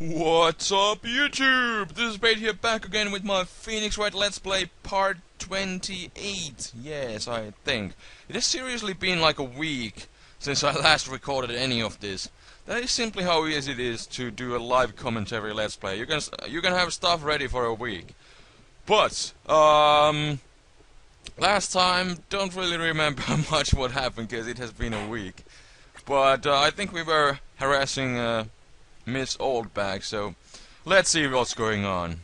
What's up, YouTube? This is Spade here, back again with my Phoenix Wright Let's Play Part 28. Yes, I think. It has seriously been like a week since I last recorded any of this. That is simply how easy it is to do a live commentary Let's Play. You can have stuff ready for a week. But, last time, don't really remember much what happened because it has been a week. But I think we were harassing Miss Oldbag, so let's see what's going on.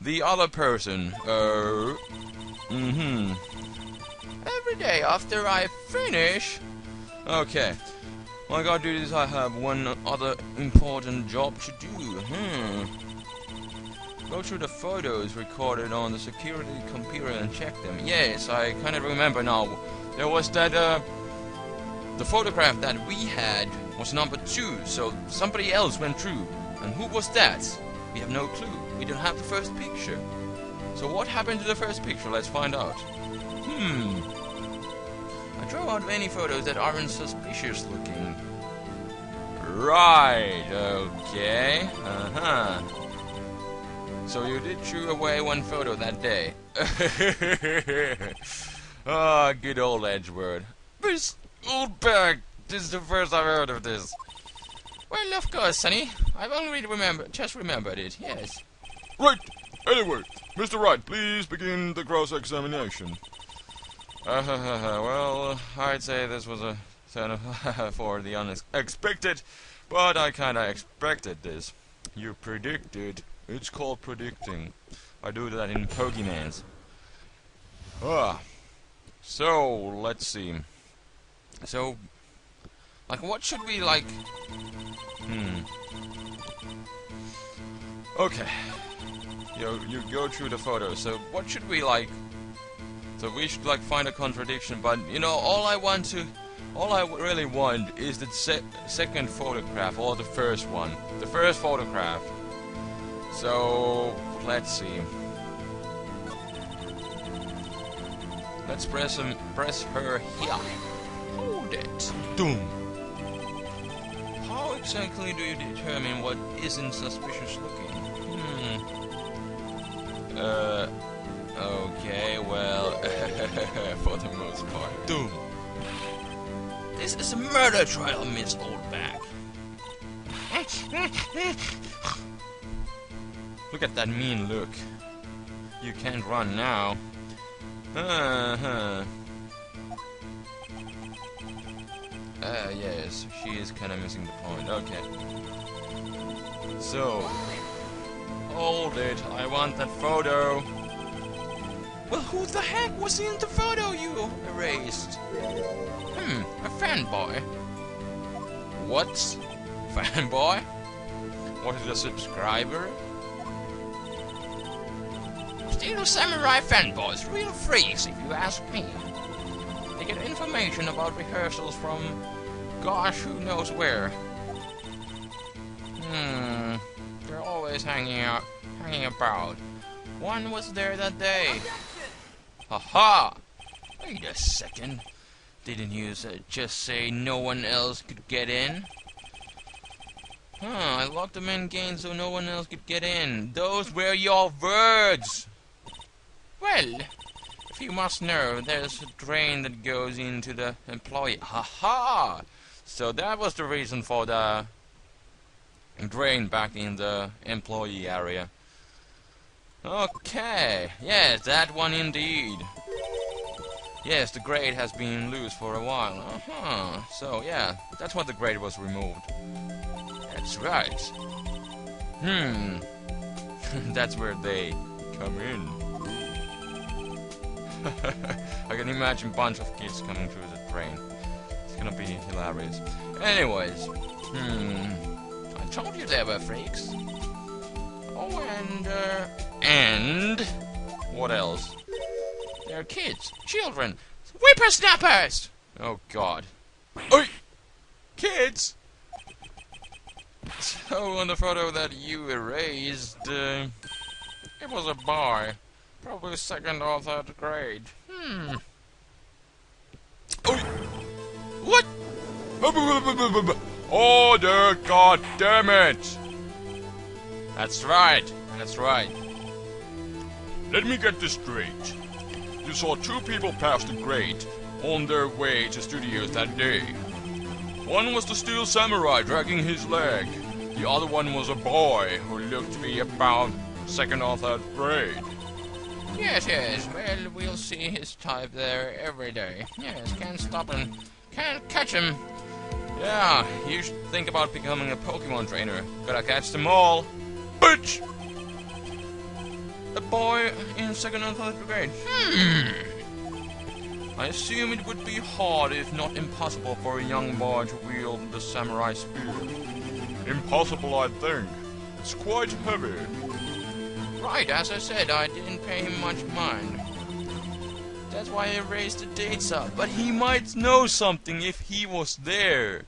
The other person, every day after I finish. Okay. Well, I gotta do this. I have one other important job to do. Go through the photos recorded on the security computer and check them. Yes, I kind of remember now. There was that, the photograph that we had was number 2, so somebody else went through. And who was that? We have no clue. We don't have the first picture. So what happened to the first picture? Let's find out. I draw out any photos that aren't suspicious looking. Right, okay. So you did throw away one photo that day. Ah, good old Edgeworth. This Oldbag. This is the first I've heard of this. Well, of course, Sonny. I've only just remembered it, yes. Right. Anyway, Mr. Wright, please begin the cross-examination. Well, I'd say this was a turn for the unexpected, but I kinda expected this. You predicted. It's called predicting. I do that in Pokemans. So, let's see. So, like, what should we, like... Okay. You go through the photos, so what should we, like... So we should, like, find a contradiction, but, you know, all I really want is the second photograph, or the first one. The first photograph. So, let's see. Let's press her here. Hold it. Doom. How exactly do you determine what isn't suspicious looking? Okay, well, for the most part. Doom. This is a murder trial, Miss Oldbag. Look at that mean look. You can't run now. Yes, she is kind of missing the point. Okay. So, hold it. I want that photo. Well, who the heck was in the photo you erased? A fanboy. What? Fanboy? Was it a subscriber? Steel Samurai fanboys, real freaks, if you ask me. They get information about rehearsals from gosh who knows where. They're always hanging about. One was there that day. Haha! Wait a second. Didn't you just say no one else could get in? I locked them in again so no one else could get in. Those were your words! Well, if you must know, there's a drain that goes into the employee. Haha! So that was the reason for the drain back in the employee area. Okay, yes, that one indeed. Yes, the grate has been loose for a while. So yeah, that's why the grate was removed. That's right. That's where they come in. I can imagine a bunch of kids coming through the drain. It's gonna be hilarious. Anyways, I told you they were freaks. Oh, and what else? They're kids, children, whippersnappers! Oh God. Oi! Kids! So on the photo that you erased, it was a boy. Probably 2nd or 3rd grade. Oi! What? Order, god damn it! That's right. That's right. Let me get this straight. You saw two people pass the grate on their way to studios that day. One was the steel samurai dragging his leg. The other one was a boy who looked to be about 2nd or 3rd grade. Yes, yes. Well, we'll see his type there every day. Yes, can't stop him. Can't catch him. Yeah, you should think about becoming a Pokemon trainer. Gotta catch them all. Bitch! A boy in 2nd and 3rd grade. I assume it would be hard, if not impossible, for a young boy to wield the samurai spear. Impossible, I think. It's quite heavy. Right, as I said, I didn't pay him much mind. That's why I raised the dates up. But he might know something if he was there.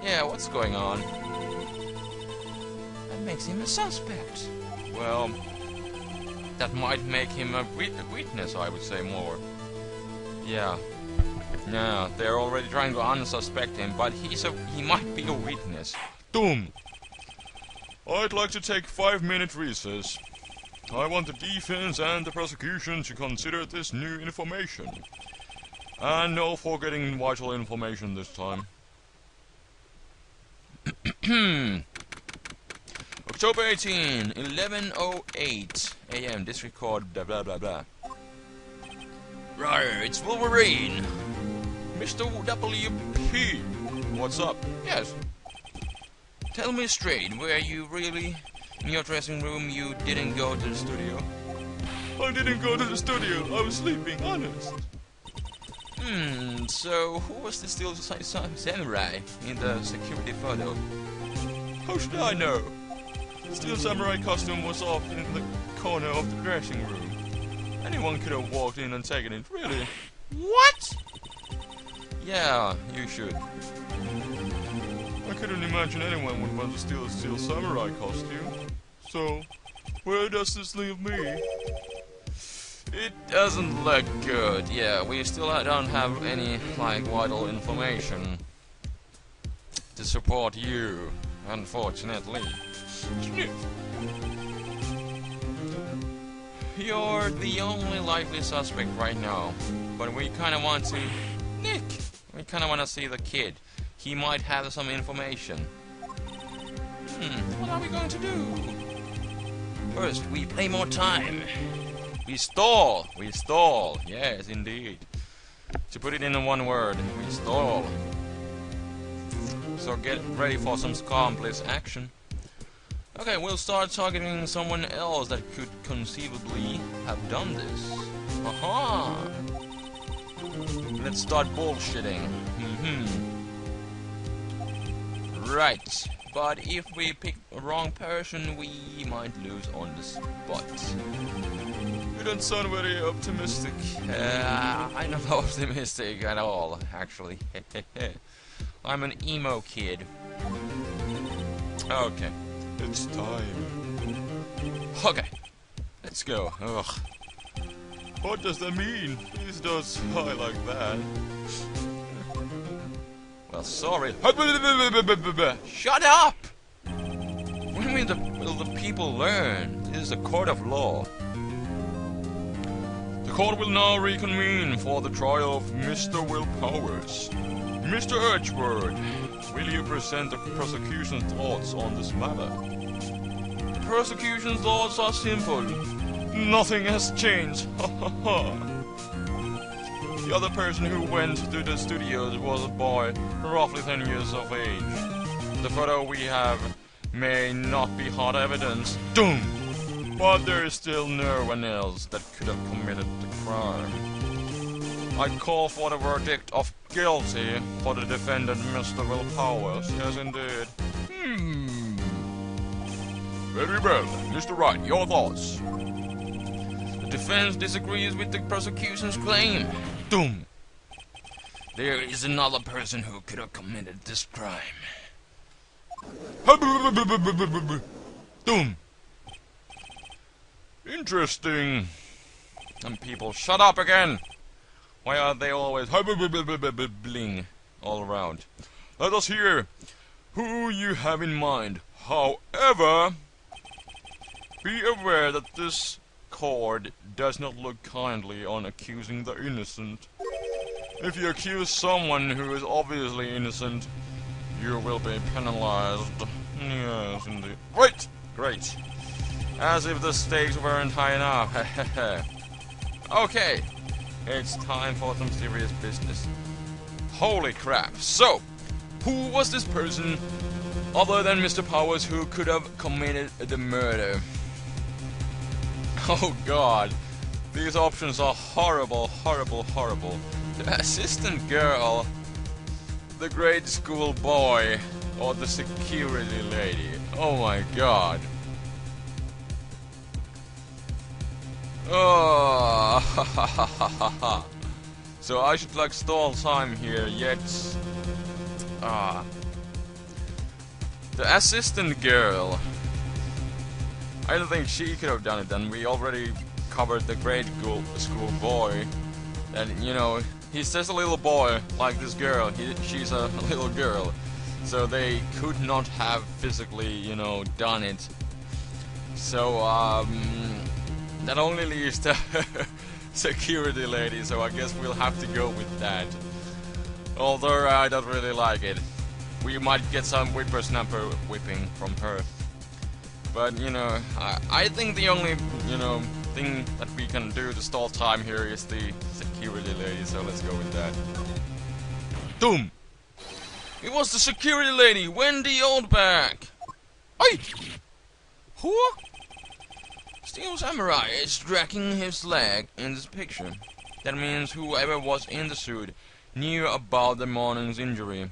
Yeah, what's going on? That makes him a suspect. Well, that might make him a witness, I would say more. Yeah. Yeah, they're already trying to unsuspect him, but he might be a witness. Doom! I'd like to take 5-minute recess. I want the defense and the prosecution to consider this new information. And no forgetting vital information this time. October 18, 11:08 a.m. This record, blah blah blah blah. Right, it's Wolverine. Mr. WP. What's up? Yes. Tell me straight, were you really in your dressing room? You didn't go to the studio? I didn't go to the studio. I was sleeping, honest. So who was the steel samurai in the security photo? How should I know? The steel samurai costume was off in the corner of the dressing room. Anyone could have walked in and taken it, really. What? Yeah, you should. I couldn't imagine anyone would want to steal a steel samurai costume. So, where does this leave me? It doesn't look good. Yeah, we still don't have any, vital information to support you, unfortunately. You're the only likely suspect right now, but we kinda want to... Nick! We kinda wanna see the kid. He might have some information. What are we going to do? First, we play more time. We stall! We stall! Yes, indeed. To put it in one word, we stall. So get ready for some accomplice action. Okay, we'll start targeting someone else that could conceivably have done this. Aha! Let's start bullshitting. Right. But if we pick a wrong person, we might lose on the spot. You don't sound very optimistic. I'm not optimistic at all, actually. I'm an emo kid. Okay. It's time. Okay. Let's go. Ugh. What does that mean? Please don't sigh like that. Well, sorry. Shut up! When will the people learn? This is a court of law. The court will now reconvene for the trial of Mr. Will Powers. Mr. Edgeworth, will you present the prosecution's thoughts on this matter? The prosecution's thoughts are simple. Nothing has changed. Ha ha ha. The other person who went to the studios was a boy, roughly 10 years of age. The photo we have may not be hard evidence, doom, but there is still no one else that could have committed the crime. I call for the verdict of guilty for the defendant, Mr. Will Powers. Yes, indeed. Very well, Mr. Wright, your thoughts? The defense disagrees with the prosecution's claim. Doom. There is another person who could have committed this crime. Doom. Interesting. And people, shut up again. Why are they always bling all around? Let us hear. who you have in mind. However, be aware that this card does not look kindly on accusing the innocent. If you accuse someone who is obviously innocent, you will be penalized. Yes, indeed. Right! Great. As if the stakes weren't high enough. Okay. It's time for some serious business. Holy crap. So, who was this person other than Mr. Powers who could have committed the murder? Oh god. These options are horrible, horrible, horrible. The assistant girl, the grade school boy, or the security lady. Oh my god. Oh, so I should like stall time here, yet the assistant girl, I don't think she could have done it. Then we already covered the grade school boy, and you know, he's just a little boy like this girl. She's a little girl, so they could not have physically, you know, done it. So that only leaves the security lady, so I guess we'll have to go with that. Although I don't really like it. We might get some whippersnapper whipping from her. But, you know, I think the only, you know, thing that we can do to stall time here is the security lady, so let's go with that. Doom! It was the security lady, Wendy Oldbag! Oi! Who? Steel Samurai is dragging his leg in this picture. That means whoever was in the suit knew about the morning's injury.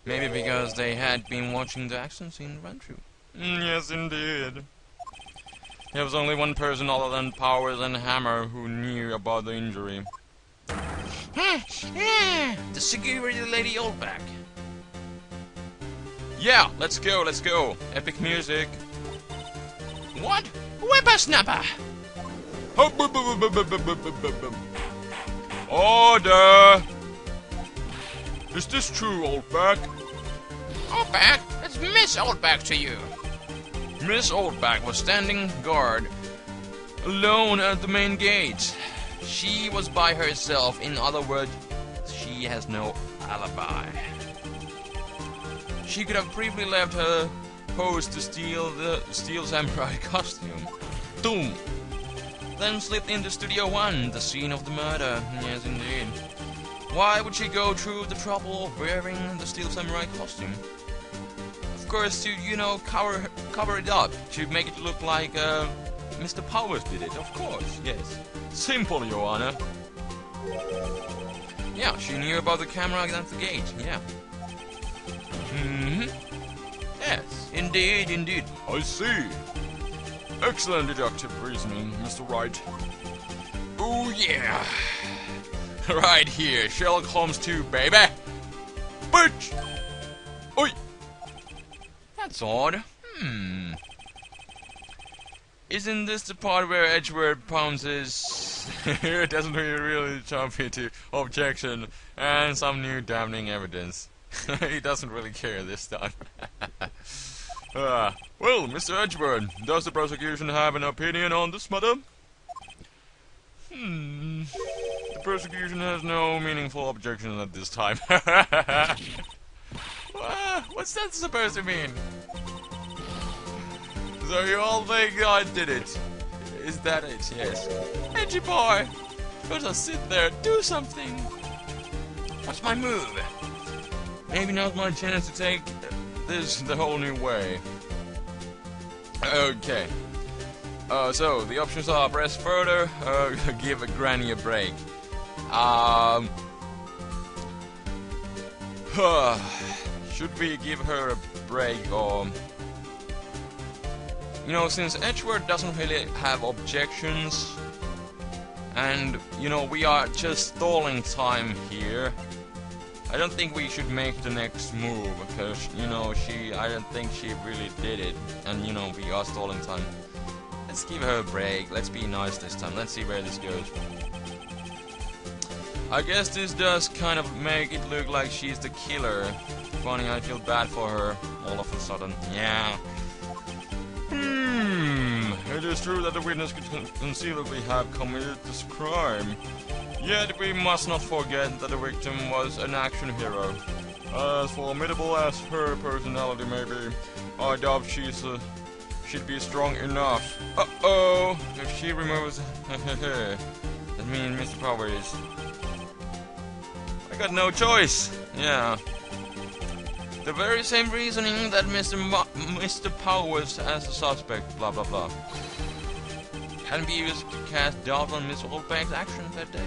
Maybe because they had been watching the action scene run through. Yes, indeed. There was only one person other than Powers and Hammer who knew about the injury. The security lady Oldbag. Yeah, let's go, let's go. Epic music. What? Whippersnapper! Order! Is this true, Oldbag? Oldbag, it's Miss Oldbag to you. Miss Oldbag was standing guard alone at the main gate. She was by herself. In other words, she has no alibi. She could have briefly left her post to steal the Steel Samurai costume. Doom! Then slipped into Studio 1, the scene of the murder. Yes, indeed. Why would she go through the trouble of wearing the Steel Samurai costume? Of course, to, you know, cover it up, to make it look like Mr. Powers did it, of course, yes. Simple, Your Honor. Yeah, she knew about the camera at the gate, yeah. Yes, indeed, indeed. I see. Excellent deductive reasoning, Mr. Wright. Oh yeah. Right here, Sherlock Holmes 2, baby. Bitch! Oi! That's odd. Isn't this the part where Edgeworth pounces? It doesn't really jump into objection and some new damning evidence. He doesn't really care this time. Well, Mr. Edgeworth, does the prosecution have an opinion on this matter? The prosecution has no meaningful objections at this time. What's that supposed to mean? So you all think I did it? Is that it? Yes. Edgy boy! Just sit there, do something! What's my move? Maybe now's my chance to take this the whole new way. Okay. So, the options are press further, give a granny a break. Should we give her a break, or... You know, since Edgeworth doesn't really have objections, and, you know, we are just stalling time here, I don't think we should make the next move, because, you know, I don't think she really did it, and, you know, we are stalling time. Let's give her a break, let's be nice this time, let's see where this goes. I guess this does kind of make it look like she's the killer, funny. I feel bad for her all of a sudden. Yeah. It is true that the witness could conceivably have committed this crime. Yet we must not forget that the victim was an action hero. As formidable as her personality may be, I doubt she'd be strong enough. Uh-oh! If she removes... that means Mr. Powers... I got no choice! Yeah. The very same reasoning that Mr. Powers as a suspect, blah blah blah, can be used to cast doubt on Miss Oldbag's action that day.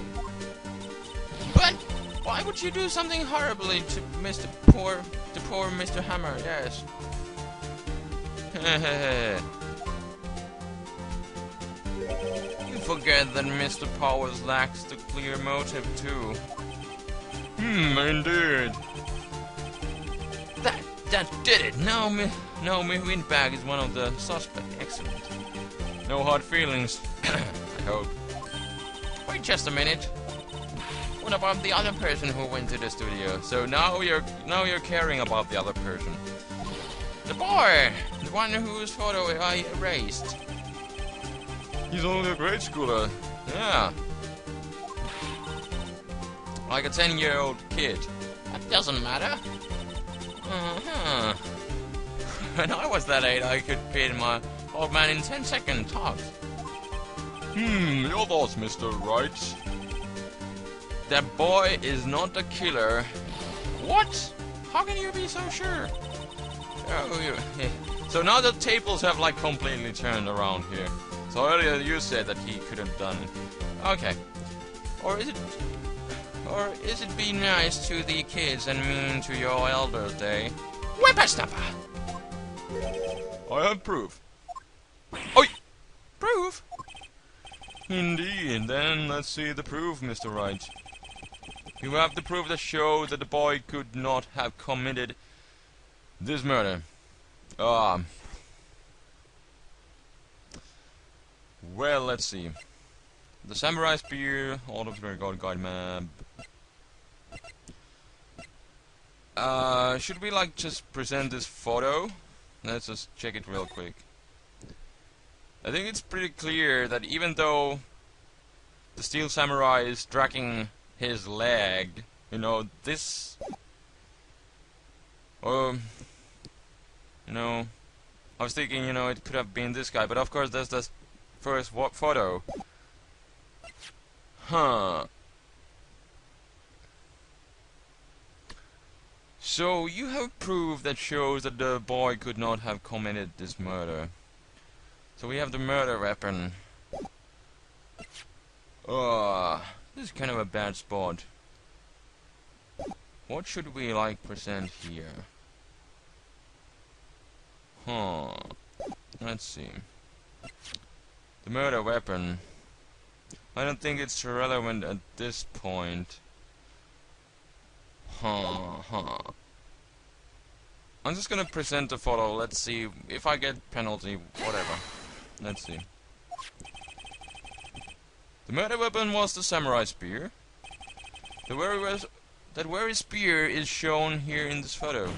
But why would you do something horribly to poor Mr. Hammer? Yes. You forget that Mr. Powers lacks the clear motive too. Indeed. That did it. Now Windbag is one of the suspects. Excellent. No hard feelings. I hope. Wait just a minute. What about the other person who went to the studio? So now you're caring about the other person. The boy, the one whose photo I erased. He's only a grade schooler. Yeah. Like a 10-year-old kid. That doesn't matter. When I was that age, I could beat my old man in 10 seconds tops. Your thoughts, Mr. Wright? That boy is not the killer. What? How can you be so sure? So now the tables have like completely turned around here. So earlier you said that he could have done it. Okay. Or is it be nice to the kids and mean to your elders, eh? Whippersnapper! I have proof. Oi! Proof? Indeed, then let's see the proof, Mr. Wright. You have the proof that shows that the boy could not have committed this murder. Well, let's see. The samurai spear, all of the god guide map. Should we like just present this photo? Let's just check it real quick. I think it's pretty clear that even though the steel samurai is dragging his leg, you know, this... you know, I was thinking, you know, it could have been this guy, but of course there's this first photo. Huh. So you have proof that shows that the boy could not have committed this murder. So we have the murder weapon. This is kind of a bad spot. What should we like present here? Huh. Let's see. The murder weapon. I don't think it's relevant at this point. I'm just gonna present the photo. Let's see if I get penalty. Whatever. Let's see. The murder weapon was the samurai spear. That very spear is shown here in this photo.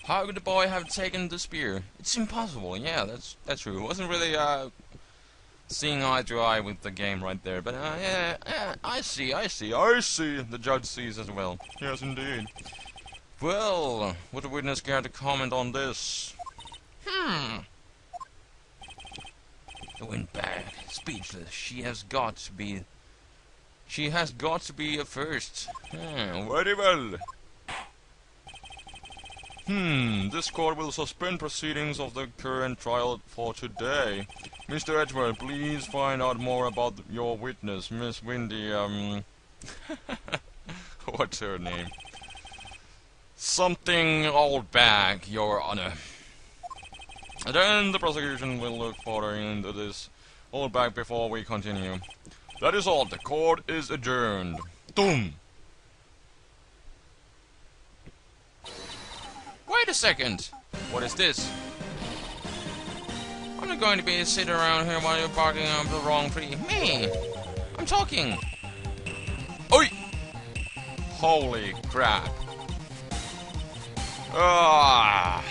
How could the boy have taken the spear? It's impossible. Yeah, that's true. It wasn't really seeing eye to eye with the game right there. But yeah, I see. The judge sees as well. Yes, indeed. Well, would the witness care to comment on this? The Windbag, speechless. She has got to be a first. Very well. This court will suspend proceedings of the current trial for today. Mr. Edward, please find out more about your witness, Miss Windy, what's her name? Something Oldbag, Your Honor. And then the prosecution will look further into this Oldbag before we continue. That is all. The court is adjourned. Boom. Wait a second. What is this? I'm not going to be sitting around here while you're barking up the wrong tree. Me! I'm talking. Oi! Holy crap. Ah,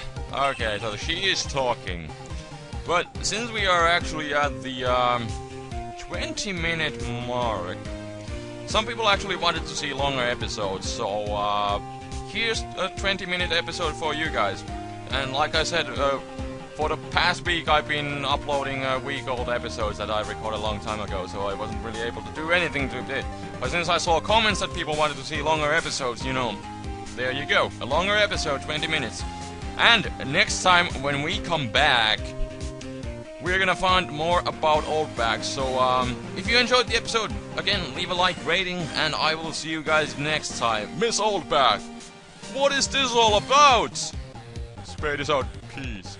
okay, so she is talking. But since we are actually at the 20-minute mark, some people actually wanted to see longer episodes, so here's a 20-minute episode for you guys. And like I said, for the past week I've been uploading week-old episodes that I recorded a long time ago, so I wasn't really able to do anything to it. But since I saw comments that people wanted to see longer episodes, you know, there you go, a longer episode, 20 minutes. And next time when we come back, we're gonna find more about Oldbag. So if you enjoyed the episode, again, leave a like, rating, and I will see you guys next time. Miss Oldbag, what is this all about? Spade is out. Peace.